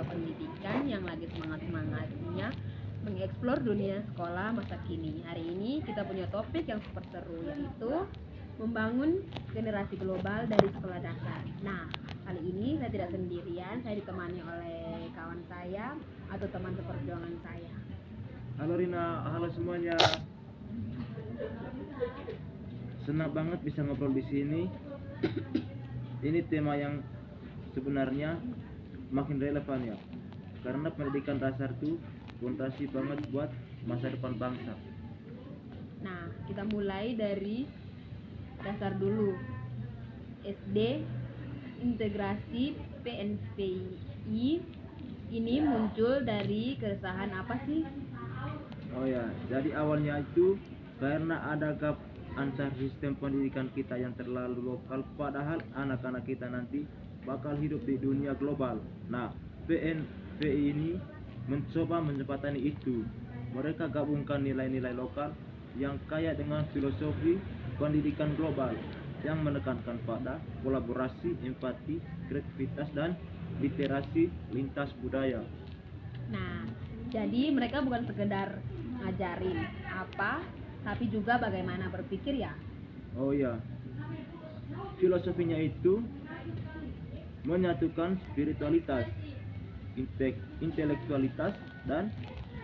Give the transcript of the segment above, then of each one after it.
pendidikan yang lagi semangat-semangatnya mengeksplor dunia sekolah masa kini. Hari ini kita punya topik yang super seru, yaitu membangun generasi global dari sekolah dasar. Nah, kali ini saya tidak sendirian, saya ditemani oleh kawan saya atau teman seperjuangan saya. Halo Rina, halo semuanya. Senang banget bisa ngobrol di sini. Ini tema yang sebenarnya makin relevan ya, karena pendidikan dasar tuh fondasi banget buat masa depan bangsa. Nah, kita mulai dari dasar dulu. SD integrasi PNPI ini muncul dari keresahan apa sih? Oh ya, jadi awalnya itu karena ada gap antar sistem pendidikan kita yang terlalu lokal, padahal anak-anak kita nanti bakal hidup di dunia global. Nah, PNPI ini mencoba menjembatani itu. Mereka gabungkan nilai-nilai lokal yang kaya dengan filosofi pendidikan global yang menekankan pada kolaborasi, empati, kreativitas, dan literasi lintas budaya. Nah, jadi mereka bukan sekedar ngajarin apa, tapi juga bagaimana berpikir ya. Oh ya, filosofinya itu menyatukan spiritualitas, intelektualitas, dan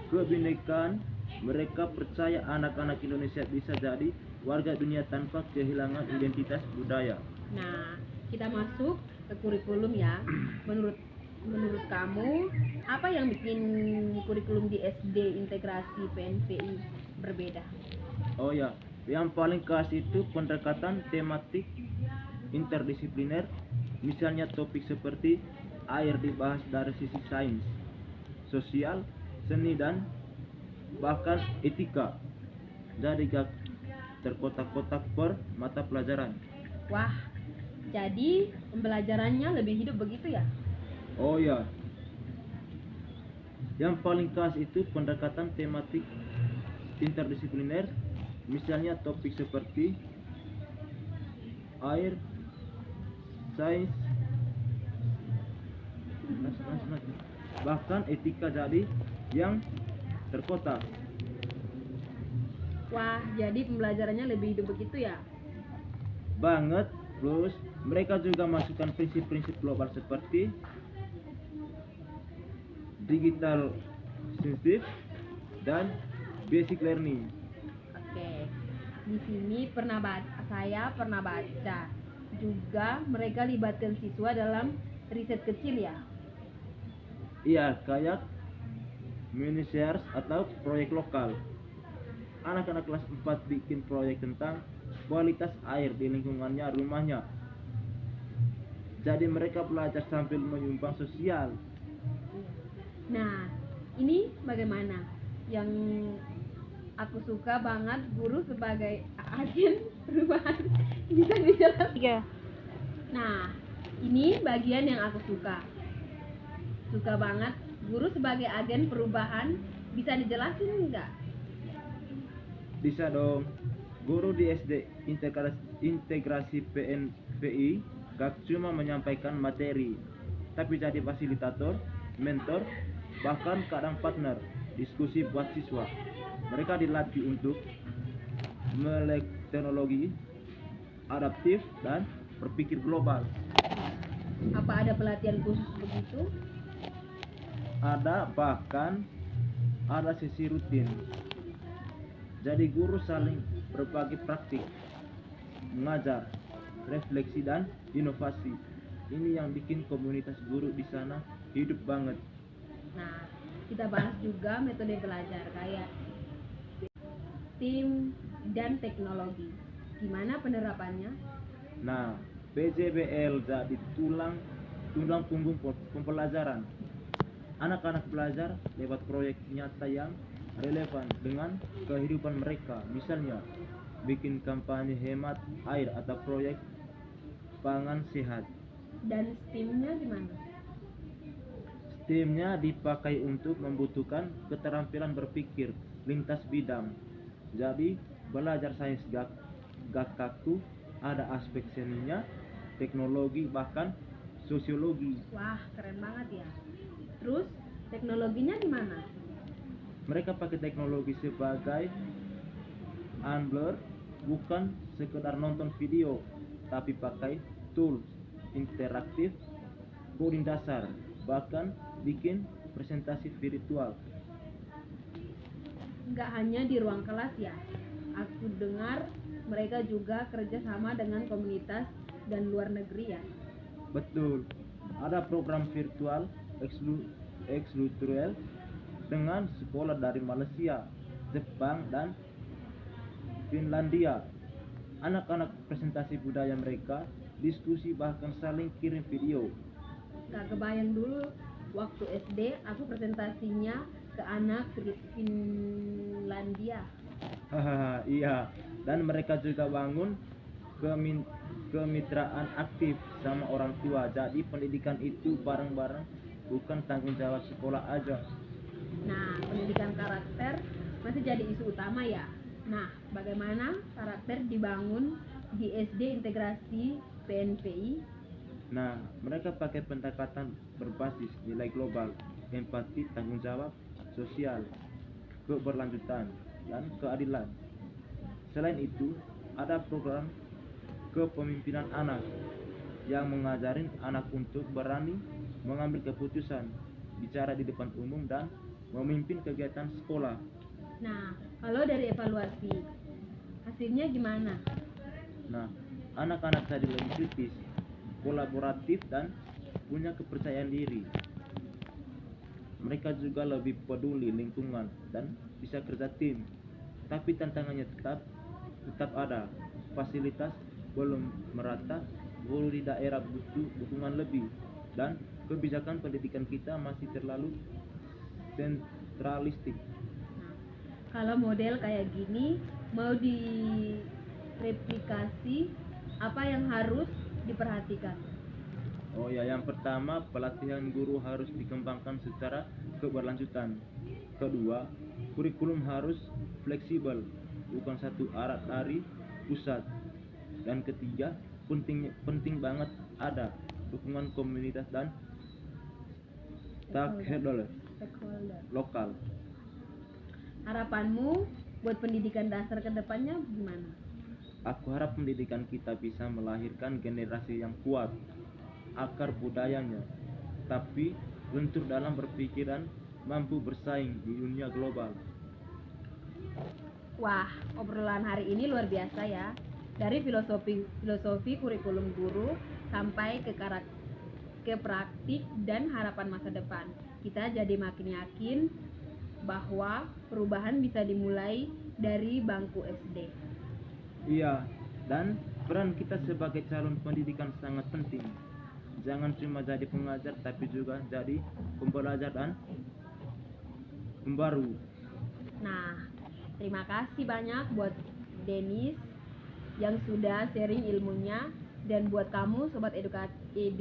kebinekaan. Mereka percaya anak-anak Indonesia bisa jadi warga dunia tanpa kehilangan identitas budaya. Nah, kita masuk ke kurikulum ya. Menurut menurut kamu, apa yang bikin kurikulum di SD integrasi PNPI berbeda? Oh ya, yang paling khas itu pendekatan tematik interdisipliner. Misalnya topik seperti air dibahas dari sisi sains, sosial, seni, dan bahkan etika. Jadi gak terkotak-kotak per mata pelajaran. Wah, jadi pembelajarannya lebih hidup begitu ya? Oh ya, yang paling khas itu pendekatan tematik interdisipliner. Misalnya topik seperti air, sains, bahkan etika, jadi yang terkotak. Wah, jadi pembelajarannya lebih hidup begitu ya? Banget. Plus mereka juga masukkan prinsip-prinsip global seperti digital sensitive dan basic learning. Oke, di sini saya pernah baca juga mereka libatkan siswa dalam riset kecil ya. Iya, kayak mini shares atau proyek lokal. Anak-anak kelas 4 bikin proyek tentang kualitas air di lingkungannya rumahnya. Jadi mereka belajar sambil menyumbang sosial. Nah, ini bagaimana? Yang aku suka banget guru sebagai agen perubahan. Bisa dijelaskan? Iya. Nah, ini bagian yang aku suka. Suka banget guru sebagai agen perubahan. Bisa dijelasin nggak? Bisa dong. Guru di SD integrasi PNPI gak cuma menyampaikan materi, tapi jadi fasilitator, mentor, bahkan kadang partner diskusi buat siswa. Mereka dilatih untuk melek teknologi, adaptif, dan berpikir global. Apa ada pelatihan khusus begitu? Ada, bahkan ada sesi rutin. Jadi guru saling berbagi praktik, mengajar, refleksi, dan inovasi. Ini yang bikin komunitas guru di sana hidup banget. Nah, kita bahas juga metode belajar kayak tim dan teknologi. Gimana penerapannya? Nah, PJBL jadi tulang punggung pembelajaran. Anak-anak belajar lewat proyek nyata yang relevan dengan kehidupan mereka. Misalnya, bikin kampanye hemat air atau proyek pangan sehat. Dan STEM-nya gimana? STEM-nya dipakai untuk membutuhkan keterampilan berpikir lintas bidang. Jadi, belajar sains gak kaku, ada aspek seninya, teknologi, bahkan sosiologi. Wah, keren banget ya. Terus teknologinya gimana? Mereka pakai teknologi sebagai enabler, bukan sekedar nonton video, tapi pakai tools interaktif, coding dasar, bahkan bikin presentasi virtual. Nggak hanya di ruang kelas ya. Aku dengar mereka juga kerja sama dengan komunitas dan luar negeri ya. Betul, ada program virtual eksklusif dengan sekolah dari Malaysia, Jepang, dan Finlandia. Anak-anak presentasi budaya mereka, diskusi, bahkan saling kirim video. Nggak kebayang dulu waktu SD aku presentasinya ke anak Finlandia. Hahaha, iya. Dan mereka juga bangun kemitraan aktif sama orang tua. Jadi pendidikan itu bareng-bareng, bukan tanggung jawab sekolah aja. Nah, pendidikan karakter masih jadi isu utama ya. Nah, bagaimana karakter dibangun di SD integrasi PNPI? Nah, mereka pakai pendekatan berbasis nilai global, empati, tanggung jawab sosial, keberlanjutan, dan keadilan. Selain itu, ada program kepemimpinan anak yang mengajarin anak untuk berani mengambil keputusan, bicara di depan umum, dan memimpin kegiatan sekolah. Nah, kalau dari evaluasi, hasilnya gimana? Nah, anak-anak jadi lebih kritis, kolaboratif, dan punya kepercayaan diri. Mereka juga lebih peduli lingkungan dan bisa kerja tim. Tapi tantangannya tetap ada. Fasilitas belum merata, guru di daerah butuh dukungan lebih, dan kebijakan pendidikan kita masih terlalu sentralistik. Nah, kalau model kayak gini mau direplikasi, apa yang harus diperhatikan? Oh ya, yang pertama, pelatihan guru harus dikembangkan secara keberlanjutan. Kedua, kurikulum harus fleksibel, bukan satu arah dari pusat. Dan ketiga, penting banget ada dukungan komunitas dan stakeholder Stakeholder. lokal. Harapanmu buat pendidikan dasar ke depannya gimana? Aku harap pendidikan kita bisa melahirkan generasi yang kuat, akar budayanya, tapi lentur dalam berpikiran, mampu bersaing di dunia global. Wah, obrolan hari ini luar biasa ya. Dari filosofi kurikulum guru sampai ke praktik dan harapan masa depan. Kita jadi makin yakin bahwa perubahan bisa dimulai dari bangku SD. Iya, dan peran kita sebagai calon pendidikan sangat penting. Jangan cuma jadi pengajar, tapi juga jadi pembelajar dan pembaru. Nah, terima kasih banyak buat Denis yang sudah sharing ilmunya, dan buat kamu sobat edukasi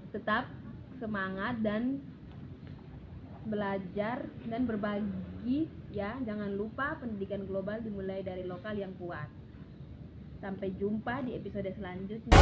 tetap semangat dan belajar dan berbagi ya. Jangan lupa pendidikan global dimulai dari lokal yang kuat. Sampai jumpa di episode selanjutnya.